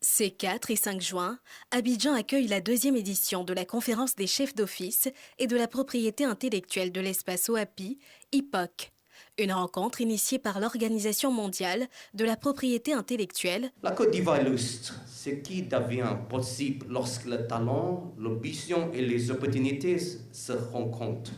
Ces 4 et 5 juin, Abidjan accueille la deuxième édition de la conférence des chefs d'office et de la propriété intellectuelle de l'espace OAPI, IPOC. Une rencontre initiée par l'Organisation mondiale de la propriété intellectuelle. La Côte d'Ivoire illustre ce qui devient possible lorsque le talent, l'ambition et les opportunités se rencontrent.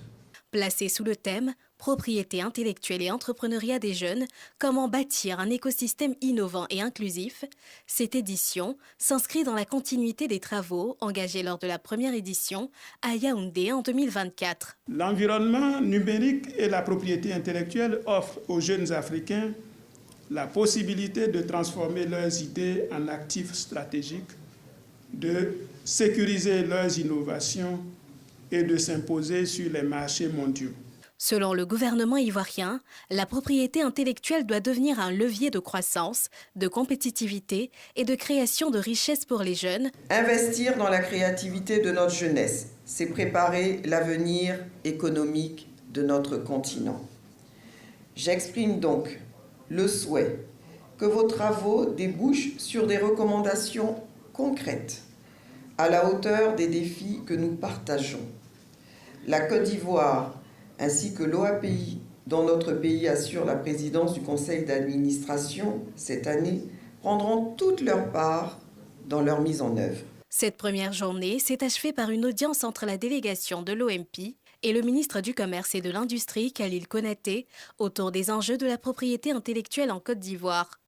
Placée sous le thème « Propriété intellectuelle et entrepreneuriat des jeunes, comment bâtir un écosystème innovant et inclusif », cette édition s'inscrit dans la continuité des travaux engagés lors de la première édition à Yaoundé en 2024. L'environnement numérique et la propriété intellectuelle offrent aux jeunes Africains la possibilité de transformer leurs idées en actifs stratégiques, de sécuriser leurs innovations et de s'imposer sur les marchés mondiaux. Selon le gouvernement ivoirien, la propriété intellectuelle doit devenir un levier de croissance, de compétitivité et de création de richesses pour les jeunes. Investir dans la créativité de notre jeunesse, c'est préparer l'avenir économique de notre continent. J'exprime donc le souhait que vos travaux débouchent sur des recommandations concrètes à la hauteur des défis que nous partageons. La Côte d'Ivoire ainsi que l'OAPI, dont notre pays assure la présidence du conseil d'administration cette année, prendront toute leur part dans leur mise en œuvre. Cette première journée s'est achevée par une audience entre la délégation de l'OMP et le ministre du Commerce et de l'Industrie, Khalil Konaté, autour des enjeux de la propriété intellectuelle en Côte d'Ivoire.